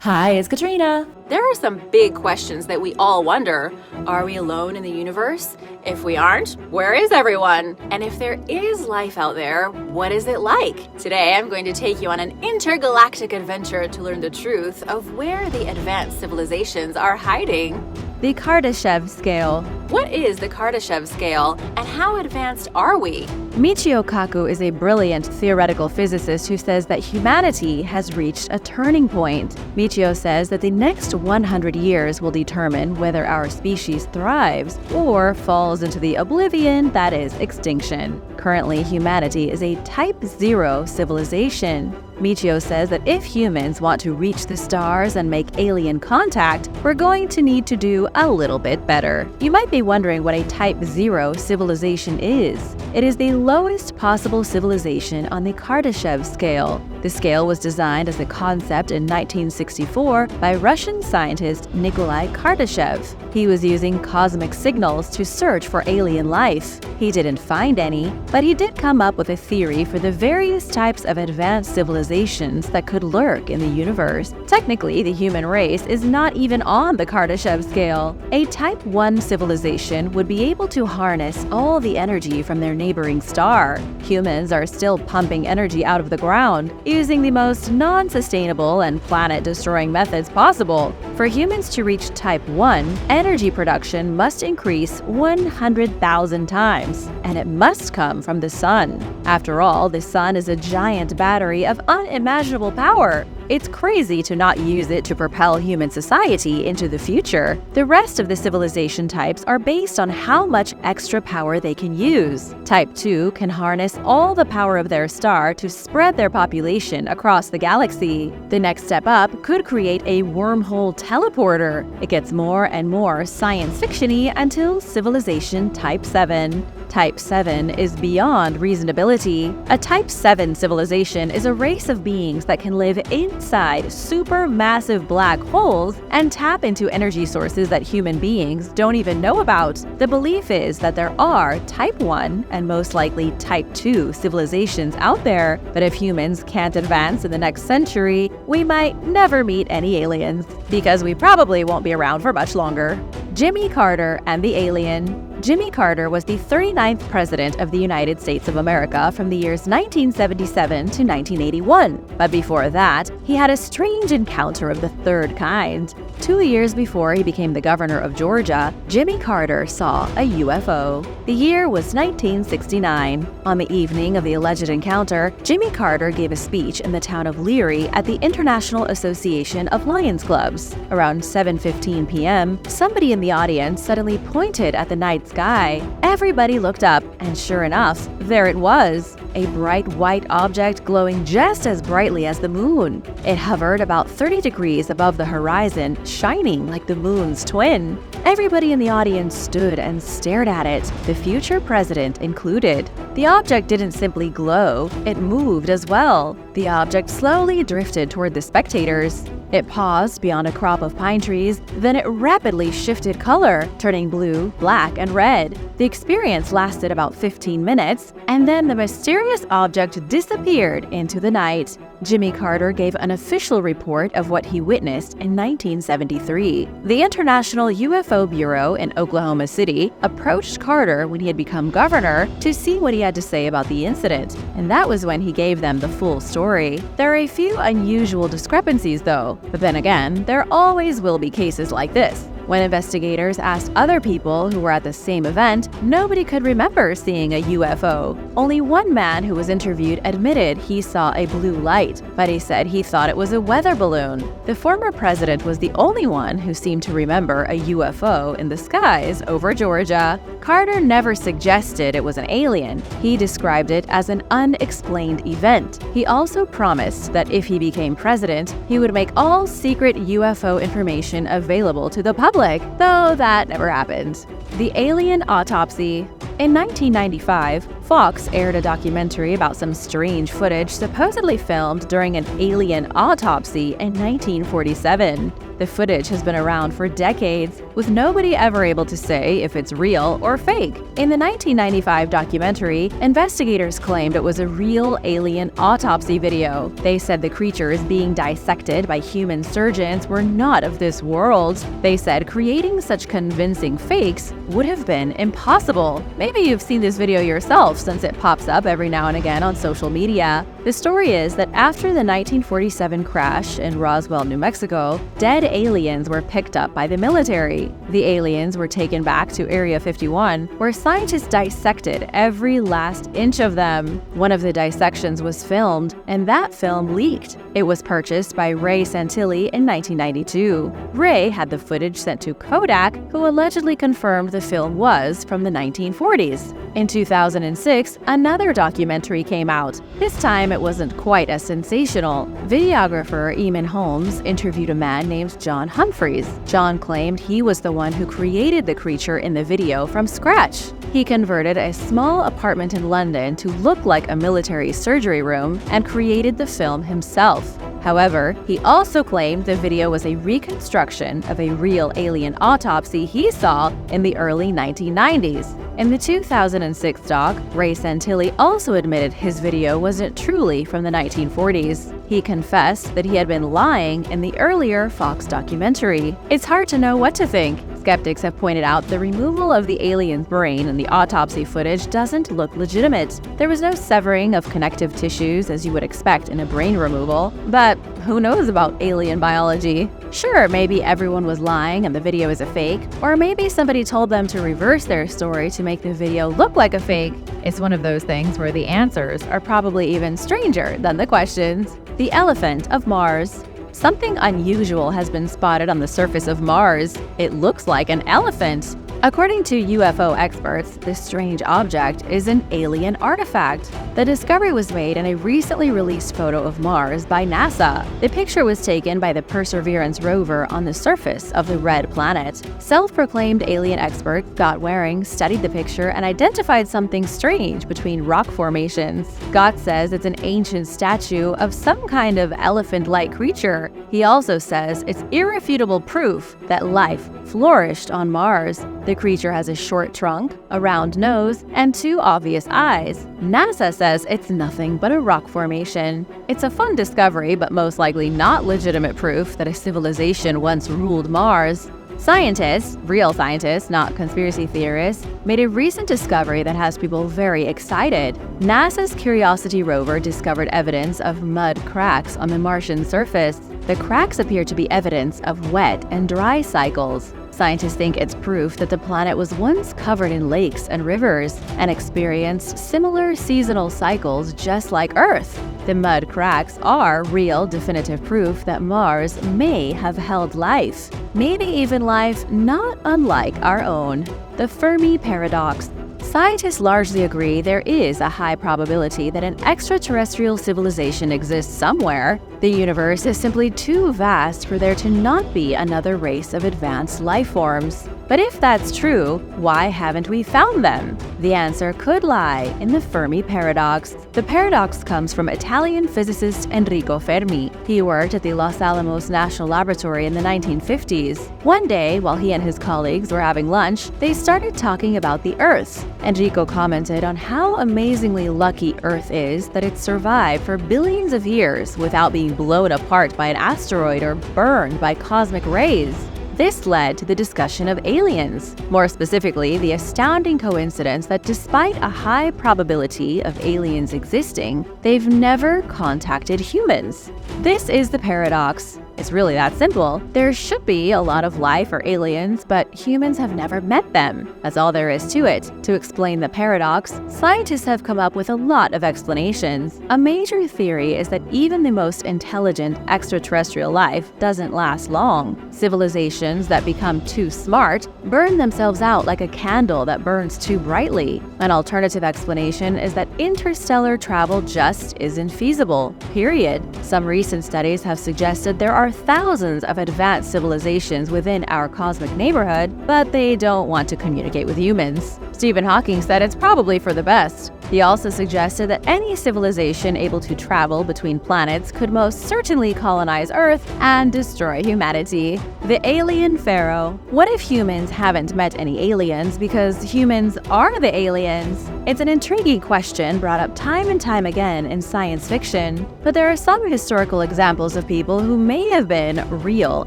Hi, it's Katrina. There are some big questions that we all wonder. Are we alone in the universe? If we aren't, where is everyone? And if there is life out there, what is it like? Today, I'm going to take you on an intergalactic adventure to learn the truth of where the advanced civilizations are hiding. The Kardashev scale. What is the Kardashev scale, and how advanced are we? Michio Kaku is a brilliant theoretical physicist who says that humanity has reached a turning point. Michio says that the next 100 years will determine whether our species thrives or falls into the oblivion that is extinction. Currently, humanity is a Type 0 civilization. Michio says that if humans want to reach the stars and make alien contact, we're going to need to do a little bit better. You might be wondering what a Type 0 civilization is. It is the lowest possible civilization on the Kardashev scale. The scale was designed as a concept in 1964 by Russian scientist Nikolai Kardashev. He was using cosmic signals to search for alien life. He didn't find any, but he did come up with a theory for the various types of advanced civilizations that could lurk in the universe. Technically, the human race is not even on the Kardashev scale. A Type 1 civilization would be able to harness all the energy from their neighboring star. Humans are still pumping energy out of the ground, using the most non-sustainable and planet-destroying methods possible. For humans to reach Type 1, energy production must increase 100,000 times, and it must come from the sun. After all, the sun is a giant battery of unimaginable power. It's crazy to not use it to propel human society into the future. The rest of the civilization types are based on how much extra power they can use. Type 2 can harness all the power of their star to spread their population across the galaxy. The next step up could create a wormhole teleporter. It gets more and more science fiction-y until civilization Type 7. Type 7 is beyond reasonability. A Type 7 civilization is a race of beings that can live inside supermassive black holes and tap into energy sources that human beings don't even know about. The belief is that there are Type 1 and most likely Type 2 civilizations out there, but if humans can't advance in the next century, we might never meet any aliens, because we probably won't be around for much longer. Jimmy Carter and the alien. Jimmy Carter was the 39th president of the United States of America from the years 1977 to 1981. But before that, he had a strange encounter of the third kind. 2 years before he became the governor of Georgia, Jimmy Carter saw a UFO. The year was 1969. On the evening of the alleged encounter, Jimmy Carter gave a speech in the town of Leary at the International Association of Lions Clubs. Around 7:15 p.m., somebody in the audience suddenly pointed at the night sky. Everybody looked up, and sure enough, there it was, a bright white object glowing just as brightly as the moon. It hovered about 30 degrees above the horizon, shining like the moon's twin. Everybody in the audience stood and stared at it, the future president included. The object didn't simply glow, it moved as well. The object slowly drifted toward the spectators. It paused beyond a crop of pine trees, then it rapidly shifted color, turning blue, black, and red. The experience lasted about 15 minutes, and then the mysterious object disappeared into the night. Jimmy Carter gave an official report of what he witnessed in 1973. The International UFO Bureau in Oklahoma City approached Carter when he had become governor to see what he had to say about the incident, and that was when he gave them the full story. There are a few unusual discrepancies, though, but then again, there always will be cases like this. When investigators asked other people who were at the same event, nobody could remember seeing a UFO. Only one man who was interviewed admitted he saw a blue light, but he said he thought it was a weather balloon. The former president was the only one who seemed to remember a UFO in the skies over Georgia. Carter never suggested it was an alien. He described it as an unexplained event. He also promised that if he became president, he would make all secret UFO information available to the public, though that never happened. The alien autopsy. In 1995, Fox aired a documentary about some strange footage supposedly filmed during an alien autopsy in 1947. The footage has been around for decades, with nobody ever able to say if it's real or fake. In the 1995 documentary, investigators claimed it was a real alien autopsy video. They said the creatures being dissected by human surgeons were not of this world. They said creating such convincing fakes would have been impossible. Maybe you've seen this video yourself, since it pops up every now and again on social media. The story is that after the 1947 crash in Roswell, New Mexico, dead aliens were picked up by the military. The aliens were taken back to Area 51, where scientists dissected every last inch of them. One of the dissections was filmed, and that film leaked. It was purchased by Ray Santilli in 1992. Ray had the footage sent to Kodak, who allegedly confirmed the film was from the 1940s. In 2006, another documentary came out. This time it wasn't quite as sensational. Videographer Eamon Holmes interviewed a man named John Humphreys. John claimed he was the one who created the creature in the video from scratch. He converted a small apartment in London to look like a military surgery room and created the film himself. However, he also claimed the video was a reconstruction of a real alien autopsy he saw in the early 1990s. In the 2006 doc, Ray Santilli also admitted his video wasn't truly from the 1940s. He confessed that he had been lying in the earlier Fox documentary. It's hard to know what to think. Skeptics have pointed out the removal of the alien's brain in the autopsy footage doesn't look legitimate. There was no severing of connective tissues as you would expect in a brain removal, but who knows about alien biology? Sure, maybe everyone was lying and the video is a fake, or maybe somebody told them to reverse their story to make the video look like a fake. It's one of those things where the answers are probably even stranger than the questions. The elephant of Mars. Something unusual has been spotted on the surface of Mars. It looks like an elephant. According to UFO experts, this strange object is an alien artifact. The discovery was made in a recently released photo of Mars by NASA. The picture was taken by the Perseverance rover on the surface of the red planet. Self-proclaimed alien expert Scott Waring studied the picture and identified something strange between rock formations. Scott says it's an ancient statue of some kind of elephant-like creature. He also says it's irrefutable proof that life flourished on Mars. The creature has a short trunk, a round nose, and two obvious eyes. NASA says it's nothing but a rock formation. It's a fun discovery, but most likely not legitimate proof that a civilization once ruled Mars. Scientists, real scientists, not conspiracy theorists, made a recent discovery that has people very excited. NASA's Curiosity rover discovered evidence of mud cracks on the Martian surface. The cracks appear to be evidence of wet and dry cycles. Scientists think it's proof that the planet was once covered in lakes and rivers and experienced similar seasonal cycles just like Earth. The mud cracks are real, definitive proof that Mars may have held life. Maybe even life not unlike our own. The FMY Paradox. Scientists largely agree there is a high probability that an extraterrestrial civilization exists somewhere. The universe is simply too vast for there to not be another race of advanced life forms. But if that's true, why haven't we found them? The answer could lie in the Fermi paradox. The paradox comes from Italian physicist Enrico Fermi. He worked at the Los Alamos National Laboratory in the 1950s. One day, while he and his colleagues were having lunch, they started talking about the Earth. Enrico commented on how amazingly lucky Earth is that it survived for billions of years without being blown apart by an asteroid or burned by cosmic rays. This led to the discussion of aliens, more specifically the astounding coincidence that despite a high probability of aliens existing, they've never contacted humans. This is the paradox. It's really that simple. There should be a lot of life or aliens, but humans have never met them. That's all there is to it. To explain the paradox, scientists have come up with a lot of explanations. A major theory is that even the most intelligent extraterrestrial life doesn't last long. Civilizations that become too smart burn themselves out like a candle that burns too brightly. An alternative explanation is that interstellar travel just isn't feasible, period. Some recent studies have suggested there are thousands of advanced civilizations within our cosmic neighborhood, but they don't want to communicate with humans. Stephen Hawking said it's probably for the best. He also suggested that any civilization able to travel between planets could most certainly colonize Earth and destroy humanity. The Alien Pharaoh. What if humans haven't met any aliens because humans are the aliens? It's an intriguing question brought up time and time again in science fiction, but there are some historical examples of people who may have been real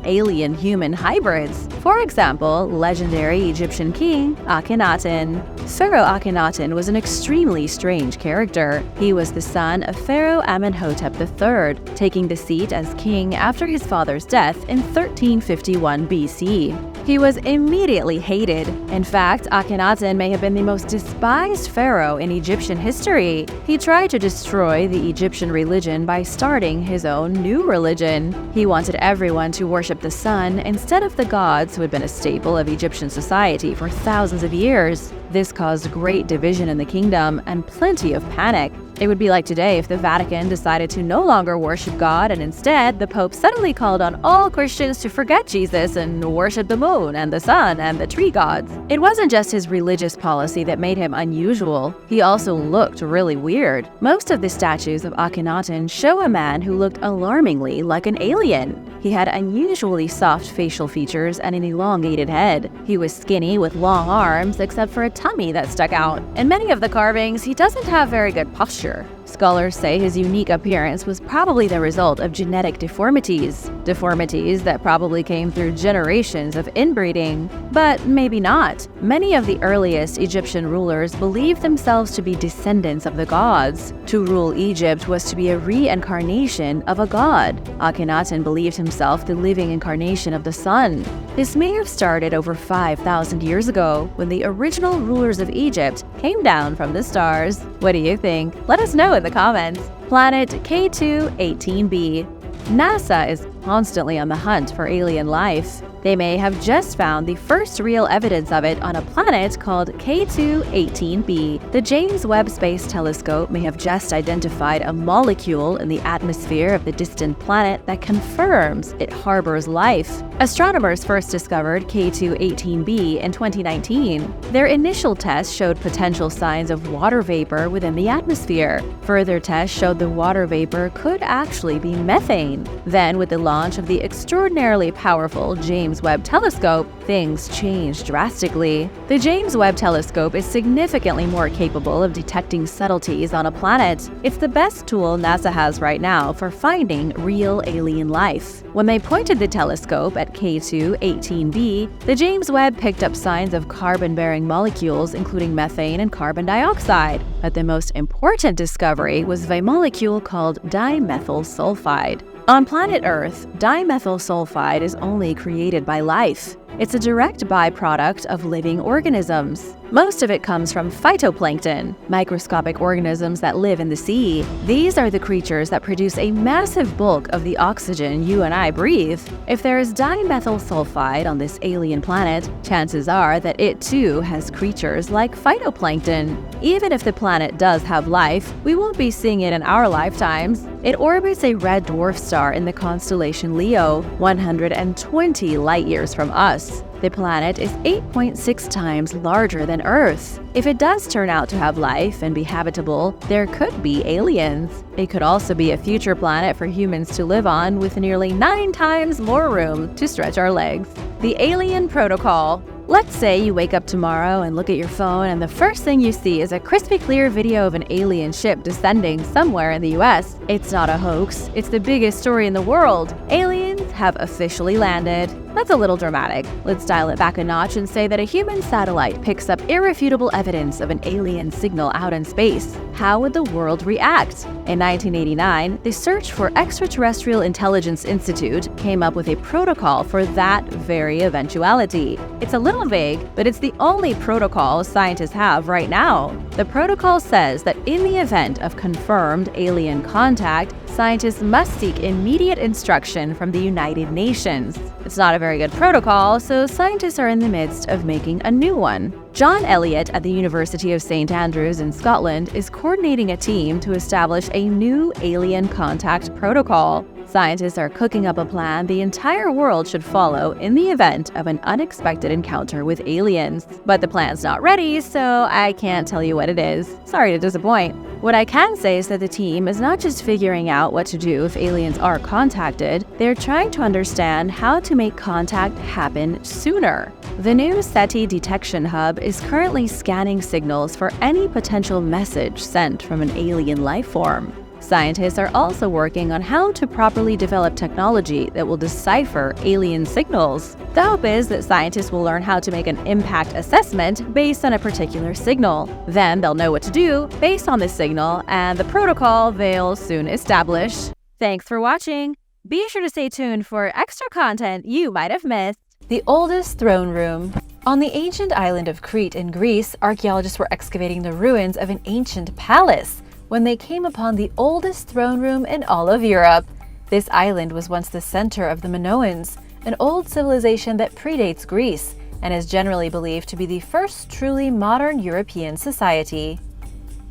alien-human hybrids. For example, legendary Egyptian king Akhenaten. Pharaoh Akhenaten was an extremely strange character. He was the son of Pharaoh Amenhotep III, taking the seat as king after his father's death in 1351 BC. He was immediately hated. In fact, Akhenaten may have been the most despised pharaoh in Egyptian history. He tried to destroy the Egyptian religion by starting his own new religion. He wanted everyone to worship the sun instead of the gods who had been a staple of Egyptian society for thousands of years. This caused great division in the kingdom and plenty of panic. It would be like today if the Vatican decided to no longer worship God and instead the Pope suddenly called on all Christians to forget Jesus and worship the moon and the sun and the tree gods. It wasn't just his religious policy that made him unusual. He also looked really weird. Most of the statues of Akhenaten show a man who looked alarmingly like an alien. He had unusually soft facial features and an elongated head. He was skinny with long arms except for a tummy that stuck out. In many of the carvings, he doesn't have very good posture. Scholars say his unique appearance was probably the result of genetic deformities that probably came through generations of inbreeding. But maybe not. Many of the earliest Egyptian rulers believed themselves to be descendants of the gods. To rule Egypt was to be a reincarnation of a god. Akhenaten believed himself the living incarnation of the sun. This may have started over 5,000 years ago when the original rulers of Egypt came down from the stars. What do you think? Let us know in the comments. Planet K2-18b. NASA is constantly on the hunt for alien life. They may have just found the first real evidence of it on a planet called K2-18b. The James Webb Space Telescope may have just identified a molecule in the atmosphere of the distant planet that confirms it harbors life. Astronomers first discovered K2-18b in 2019. Their initial tests showed potential signs of water vapor within the atmosphere. Further tests showed the water vapor could actually be methane. Then, with the launch of the extraordinarily powerful James Webb Telescope, things changed drastically. The James Webb Telescope is significantly more capable of detecting subtleties on a planet. It's the best tool NASA has right now for finding real alien life. When they pointed the telescope at K2-18b, the James Webb picked up signs of carbon-bearing molecules including methane and carbon dioxide. But the most important discovery was a molecule called dimethyl sulfide. On planet Earth, dimethyl sulfide is only created by life. It's a direct byproduct of living organisms. Most of it comes from phytoplankton, microscopic organisms that live in the sea. These are the creatures that produce a massive bulk of the oxygen you and I breathe. If there is dimethyl sulfide on this alien planet, chances are that it too has creatures like phytoplankton. Even if the planet does have life, we won't be seeing it in our lifetimes. It orbits a red dwarf star in the constellation Leo, 120 light-years from us. The planet is 8.6 times larger than Earth. If it does turn out to have life and be habitable, there could be aliens. It could also be a future planet for humans to live on with nearly 9 times more room to stretch our legs. The Alien Protocol. Let's say you wake up tomorrow and look at your phone and the first thing you see is a crispy clear video of an alien ship descending somewhere in the US. It's not a hoax, it's the biggest story in the world. Aliens have officially landed. That's a little dramatic. Let's dial it back a notch and say that a human satellite picks up irrefutable evidence of an alien signal out in space. How would the world react? In 1989, the Search for Extraterrestrial Intelligence Institute came up with a protocol for that very eventuality. It's a little vague, but it's the only protocol scientists have right now. The protocol says that in the event of confirmed alien contact, scientists must seek immediate instruction from the United Nations. It's not a very good protocol, so scientists are in the midst of making a new one. John Elliott at the University of St. Andrews in Scotland is coordinating a team to establish a new alien contact protocol. Scientists are cooking up a plan the entire world should follow in the event of an unexpected encounter with aliens. But the plan's not ready, so I can't tell you what it is. Sorry to disappoint. What I can say is that the team is not just figuring out what to do if aliens are contacted, they're trying to understand how to make contact happen sooner. The new SETI detection hub is currently scanning signals for any potential message sent from an alien life form. Scientists are also working on how to properly develop technology that will decipher alien signals. The hope is that scientists will learn how to make an impact assessment based on a particular signal. Then they'll know what to do based on this signal and the protocol they'll soon establish. Thanks for watching! Be sure to stay tuned for extra content you might have missed. The oldest throne room. On the ancient island of Crete in Greece, archaeologists were excavating the ruins of an ancient palace when they came upon the oldest throne room in all of Europe. This island was once the center of the Minoans, an old civilization that predates Greece and is generally believed to be the first truly modern European society.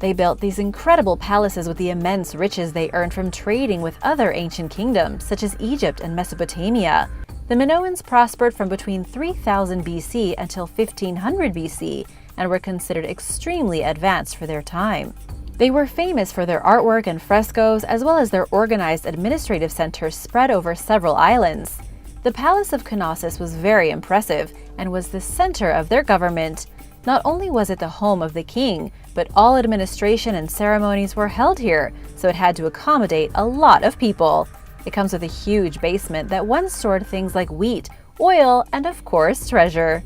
They built these incredible palaces with the immense riches they earned from trading with other ancient kingdoms, such as Egypt and Mesopotamia. The Minoans prospered from between 3000 BC until 1500 BC and were considered extremely advanced for their time. They were famous for their artwork and frescoes, as well as their organized administrative centers spread over several islands. The Palace of Knossos was very impressive and was the center of their government. Not only was it the home of the king, but all administration and ceremonies were held here, so it had to accommodate a lot of people. It comes with a huge basement that once stored things like wheat, oil, and of course, treasure.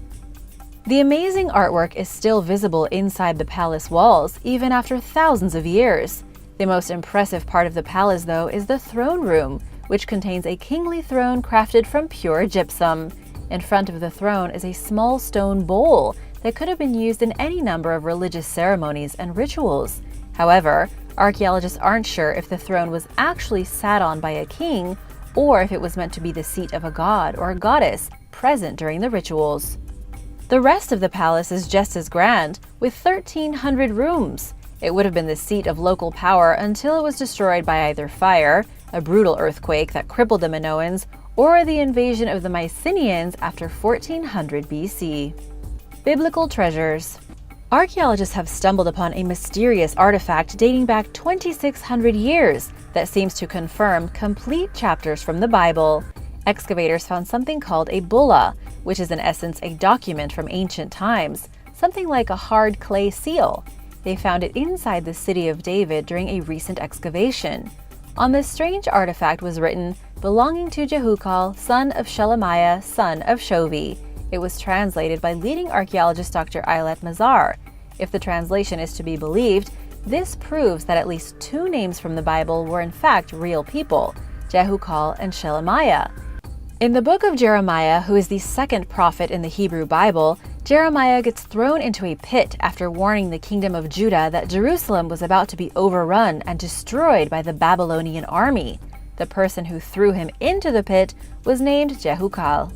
The amazing artwork is still visible inside the palace walls, even after thousands of years. The most impressive part of the palace, though, is the throne room, which contains a kingly throne crafted from pure gypsum. In front of the throne is a small stone bowl that could have been used in any number of religious ceremonies and rituals. However, archaeologists aren't sure if the throne was actually sat on by a king or if it was meant to be the seat of a god or a goddess present during the rituals. The rest of the palace is just as grand, with 1,300 rooms. It would have been the seat of local power until it was destroyed by either fire, a brutal earthquake that crippled the Minoans, or the invasion of the Mycenaeans after 1400 BC. Biblical treasures. Archaeologists have stumbled upon a mysterious artifact dating back 2,600 years that seems to confirm complete chapters from the Bible. Excavators found something called a bulla, which is in essence a document from ancient times, something like a hard clay seal. They found it inside the city of David during a recent excavation. On this strange artifact was written, "Belonging to Jehukal, son of Shelemiah, son of Shovi." It was translated by leading archaeologist Dr. Eilat Mazar. If the translation is to be believed, this proves that at least two names from the Bible were in fact real people, Jehukal and Shelemiah. In the book of Jeremiah, who is the second prophet in the Hebrew Bible, Jeremiah gets thrown into a pit after warning the kingdom of Judah that Jerusalem was about to be overrun and destroyed by the Babylonian army. The person who threw him into the pit was named Jehukal.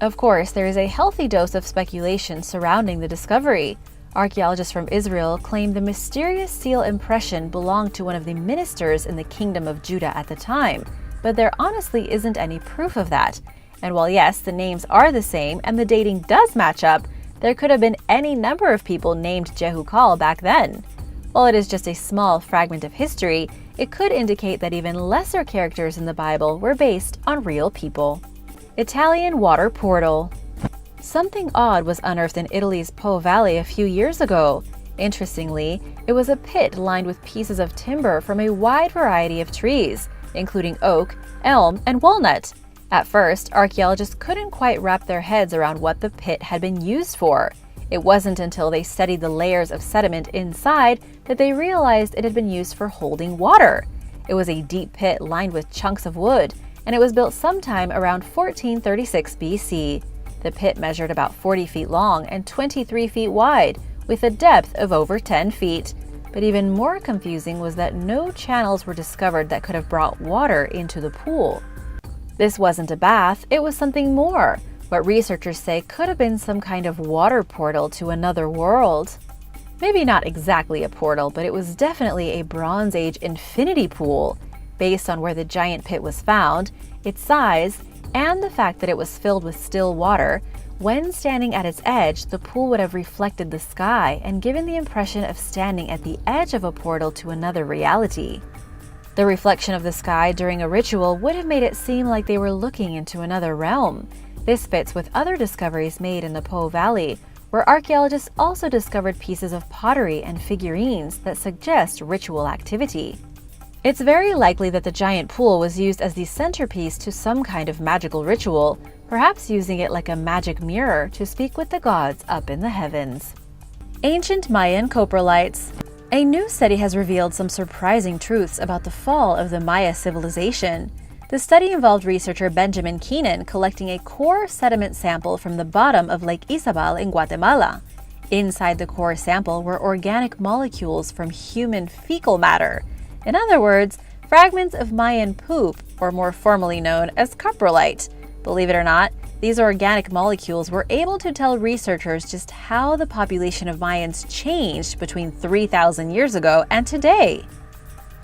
Of course, there is a healthy dose of speculation surrounding the discovery. Archaeologists from Israel claim the mysterious seal impression belonged to one of the ministers in the kingdom of Judah at the time, but there honestly isn't any proof of that. And while yes, the names are the same and the dating does match up, there could have been any number of people named Jehukal back then. While it is just a small fragment of history, it could indicate that even lesser characters in the Bible were based on real people. Italian water portal. Something odd was unearthed in Italy's Po Valley a few years ago. Interestingly, it was a pit lined with pieces of timber from a wide variety of trees, including oak, elm, and walnut. At first, archaeologists couldn't quite wrap their heads around what the pit had been used for. It wasn't until they studied the layers of sediment inside that they realized it had been used for holding water. It was a deep pit lined with chunks of wood, and it was built sometime around 1436 BC. The pit measured about 40 feet long and 23 feet wide, with a depth of over 10 feet. But even more confusing was that no channels were discovered that could have brought water into the pool. This wasn't a bath, it was something more, what researchers say could have been some kind of water portal to another world. Maybe not exactly a portal, but it was definitely a Bronze Age infinity pool. Based on where the giant pit was found, its size, and the fact that it was filled with still water, when standing at its edge, the pool would have reflected the sky and given the impression of standing at the edge of a portal to another reality. The reflection of the sky during a ritual would have made it seem like they were looking into another realm. This fits with other discoveries made in the Po Valley, where archaeologists also discovered pieces of pottery and figurines that suggest ritual activity. It's very likely that the giant pool was used as the centerpiece to some kind of magical ritual, perhaps using it like a magic mirror to speak with the gods up in the heavens. Ancient Mayan coprolites. A new study has revealed some surprising truths about the fall of the Maya civilization. The study involved researcher Benjamin Keenan collecting a core sediment sample from the bottom of Lake Izabal in Guatemala. Inside the core sample were organic molecules from human fecal matter. In other words, fragments of Mayan poop, or more formally known as coprolite. Believe it or not, these organic molecules were able to tell researchers just how the population of Mayans changed between 3,000 years ago and today.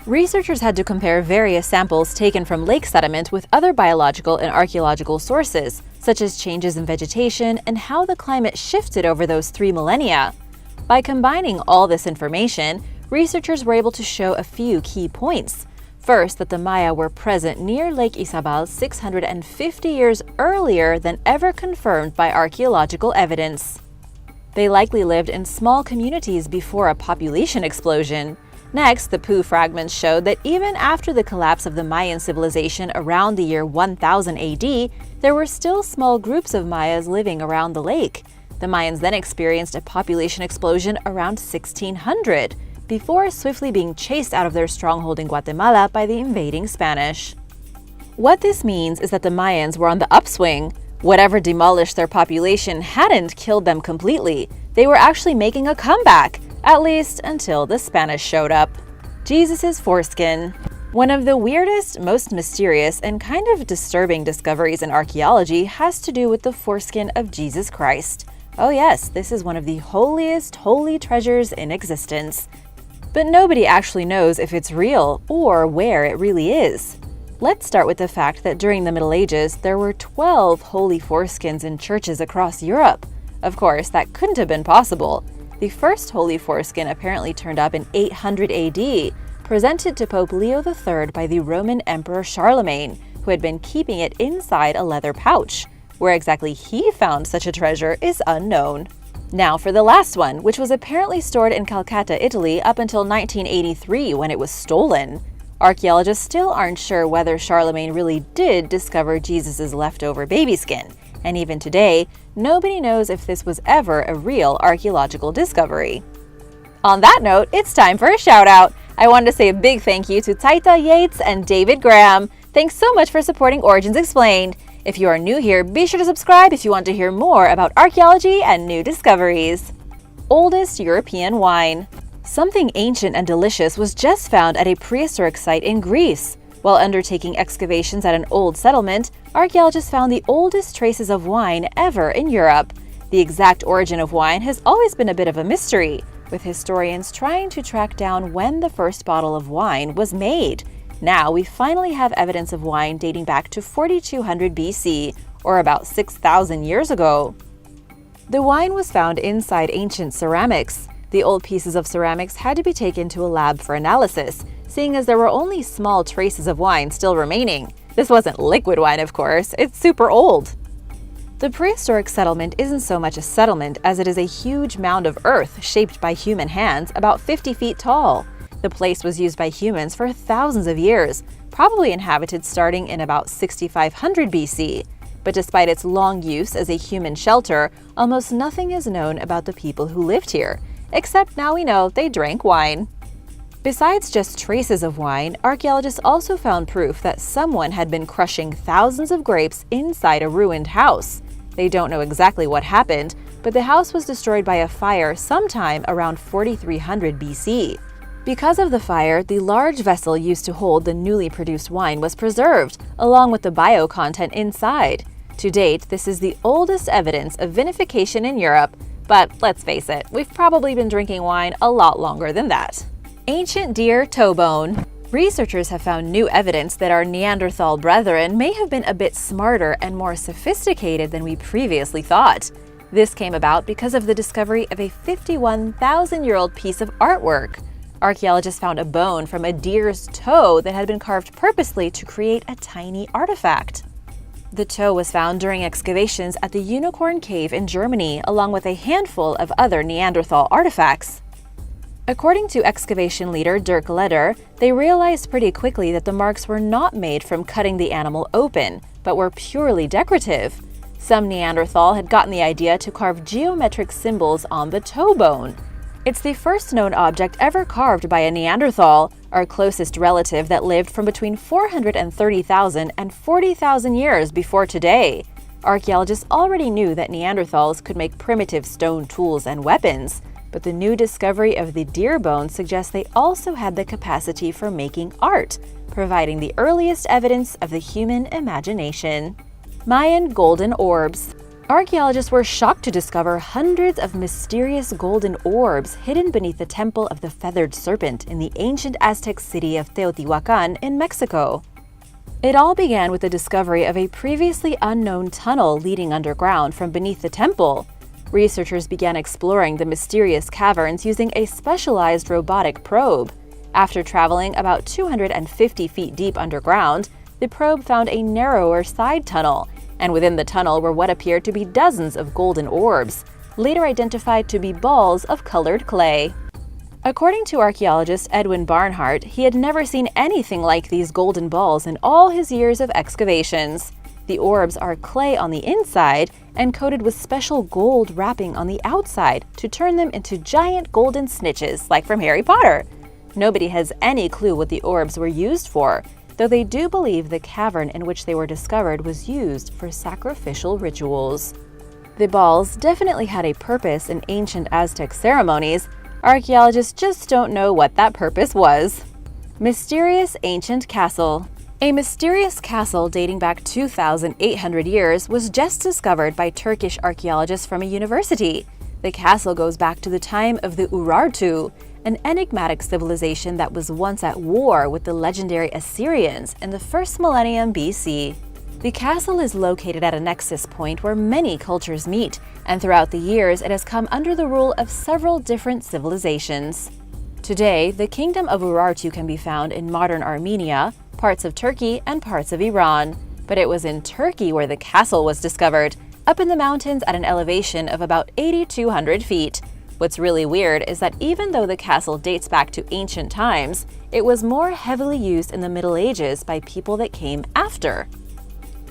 Researchers had to compare various samples taken from lake sediment with other biological and archaeological sources, such as changes in vegetation and how the climate shifted over those 3 millennia. By combining all this information, researchers were able to show a few key points. First, that the Maya were present near Lake Izabal 650 years earlier than ever confirmed by archaeological evidence. They likely lived in small communities before a population explosion. Next, the poo fragments showed that even after the collapse of the Mayan civilization around the year 1000 AD, there were still small groups of Mayas living around the lake. The Mayans then experienced a population explosion around 1600. Before swiftly being chased out of their stronghold in Guatemala by the invading Spanish. What this means is that the Mayans were on the upswing. Whatever demolished their population hadn't killed them completely. They were actually making a comeback, at least until the Spanish showed up. Jesus' foreskin. One of the weirdest, most mysterious, and kind of disturbing discoveries in archaeology has to do with the foreskin of Jesus Christ. Oh yes, this is one of the holiest holy treasures in existence. But nobody actually knows if it's real or where it really is. Let's start with the fact that during the Middle Ages, there were 12 holy foreskins in churches across Europe. Of course, that couldn't have been possible. The first holy foreskin apparently turned up in 800 AD, presented to Pope Leo III by the Roman Emperor Charlemagne, who had been keeping it inside a leather pouch. Where exactly he found such a treasure is unknown. Now for the last one, which was apparently stored in Calcutta, Italy up until 1983 when it was stolen. Archaeologists still aren't sure whether Charlemagne really did discover Jesus' leftover baby skin, and even today, nobody knows if this was ever a real archaeological discovery. On that note, it's time for a shout out. I wanted to say a big thank you to Taita Yates and David Graham. Thanks so much for supporting Origins Explained. If you are new here, be sure to subscribe if you want to hear more about archaeology and new discoveries. Oldest European wine. Something ancient and delicious was just found at a prehistoric site in Greece. While undertaking excavations at an old settlement, archaeologists found the oldest traces of wine ever in Europe. The exact origin of wine has always been a bit of a mystery, with historians trying to track down when the first bottle of wine was made. Now we finally have evidence of wine dating back to 4200 BC, or about 6,000 years ago. The wine was found inside ancient ceramics. The old pieces of ceramics had to be taken to a lab for analysis, seeing as there were only small traces of wine still remaining. This wasn't liquid wine, of course, it's super old. The prehistoric settlement isn't so much a settlement as it is a huge mound of earth shaped by human hands about 50 feet tall. The place was used by humans for thousands of years, probably inhabited starting in about 6500 BC. But despite its long use as a human shelter, almost nothing is known about the people who lived here, except now we know they drank wine. Besides just traces of wine, archaeologists also found proof that someone had been crushing thousands of grapes inside a ruined house. They don't know exactly what happened, but the house was destroyed by a fire sometime around 4300 BC. Because of the fire, the large vessel used to hold the newly produced wine was preserved, along with the bio content inside. To date, this is the oldest evidence of vinification in Europe, but let's face it, we've probably been drinking wine a lot longer than that. Ancient deer toe bone. Researchers have found new evidence that our Neanderthal brethren may have been a bit smarter and more sophisticated than we previously thought. This came about because of the discovery of a 51,000-year-old piece of artwork. Archaeologists found a bone from a deer's toe that had been carved purposely to create a tiny artifact. The toe was found during excavations at the Unicorn Cave in Germany, along with a handful of other Neanderthal artifacts. According to excavation leader Dirk Leder, they realized pretty quickly that the marks were not made from cutting the animal open, but were purely decorative. Some Neanderthal had gotten the idea to carve geometric symbols on the toe bone. It's the first known object ever carved by a Neanderthal, our closest relative that lived from between 430,000 and 40,000 years before today. Archaeologists already knew that Neanderthals could make primitive stone tools and weapons, but the new discovery of the deer bone suggests they also had the capacity for making art, providing the earliest evidence of the human imagination. Mayan golden orbs. Archaeologists were shocked to discover hundreds of mysterious golden orbs hidden beneath the temple of the feathered serpent in the ancient Aztec city of Teotihuacan in Mexico. It all began with the discovery of a previously unknown tunnel leading underground from beneath the temple. Researchers began exploring the mysterious caverns using a specialized robotic probe. After traveling about 250 feet deep underground, the probe found a narrower side tunnel, and within the tunnel were what appeared to be dozens of golden orbs, later identified to be balls of colored clay. According to archaeologist Edwin Barnhart, he had never seen anything like these golden balls in all his years of excavations. The orbs are clay on the inside and coated with special gold wrapping on the outside to turn them into giant golden snitches, like from Harry Potter. Nobody has any clue what the orbs were used for, though they do believe the cavern in which they were discovered was used for sacrificial rituals. The balls definitely had a purpose in ancient Aztec ceremonies. Archaeologists just don't know what that purpose was. Mysterious ancient castle. A mysterious castle dating back 2,800 years was just discovered by Turkish archaeologists from a university. The castle goes back to the time of the Urartu, an enigmatic civilization that was once at war with the legendary Assyrians in the first millennium BC. The castle is located at a nexus point where many cultures meet, and throughout the years it has come under the rule of several different civilizations. Today, the kingdom of Urartu can be found in modern Armenia, parts of Turkey, and parts of Iran. But it was in Turkey where the castle was discovered, up in the mountains at an elevation of about 8,200 feet. What's really weird is that even though the castle dates back to ancient times, it was more heavily used in the Middle Ages by people that came after.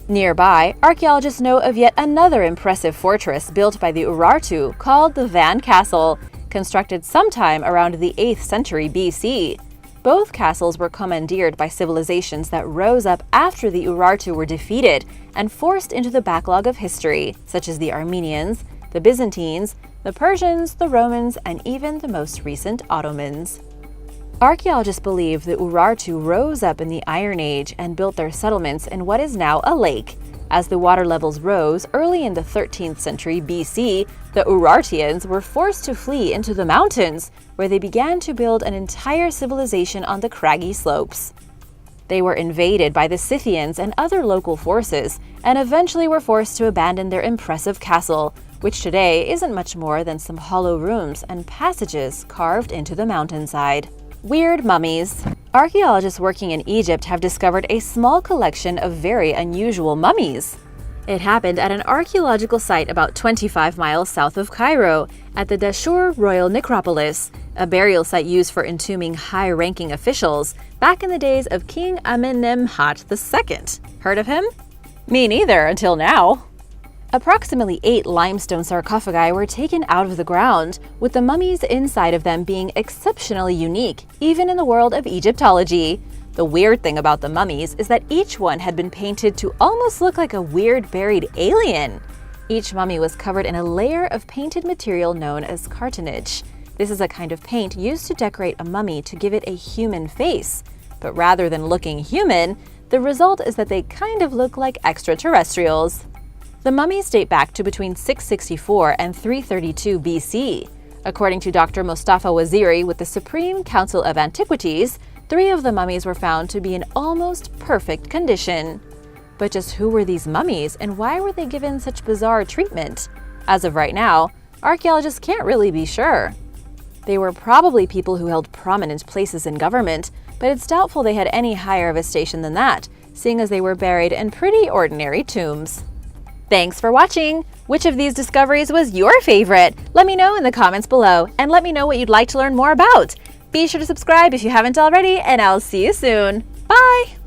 Nearby, archaeologists know of yet another impressive fortress built by the Urartu called the Van Castle, constructed sometime around the 8th century BC. Both castles were commandeered by civilizations that rose up after the Urartu were defeated and forced into the backlog of history, such as the Armenians, the Byzantines, the Persians, the Romans, and even the most recent Ottomans. Archaeologists believe the Urartu rose up in the Iron Age and built their settlements in what is now a lake. As the water levels rose early in the 13th century BC, the Urartians were forced to flee into the mountains, where they began to build an entire civilization on the craggy slopes. They were invaded by the Scythians and other local forces, and eventually were forced to abandon their impressive castle, which today isn't much more than some hollow rooms and passages carved into the mountainside. Weird mummies. Archaeologists working in Egypt have discovered a small collection of very unusual mummies. It happened at an archaeological site about 25 miles south of Cairo, at the Dashur Royal Necropolis, a burial site used for entombing high-ranking officials back in the days of King Amenemhat II. Heard of him? Me neither, until now. Approximately 8 limestone sarcophagi were taken out of the ground, with the mummies inside of them being exceptionally unique, even in the world of Egyptology. The weird thing about the mummies is that each one had been painted to almost look like a weird buried alien. Each mummy was covered in a layer of painted material known as cartonnage. This is a kind of paint used to decorate a mummy to give it a human face. But rather than looking human, the result is that they kind of look like extraterrestrials. The mummies date back to between 664 and 332 BC. According to Dr. Mostafa Waziri with the Supreme Council of Antiquities, 3 of the mummies were found to be in almost perfect condition. But just who were these mummies and why were they given such bizarre treatment? As of right now, archaeologists can't really be sure. They were probably people who held prominent places in government, but it's doubtful they had any higher of a station than that, seeing as they were buried in pretty ordinary tombs. Thanks for watching! Which of these discoveries was your favorite? Let me know in the comments below, and let me know what you'd like to learn more about. Be sure to subscribe if you haven't already, and I'll see you soon. Bye!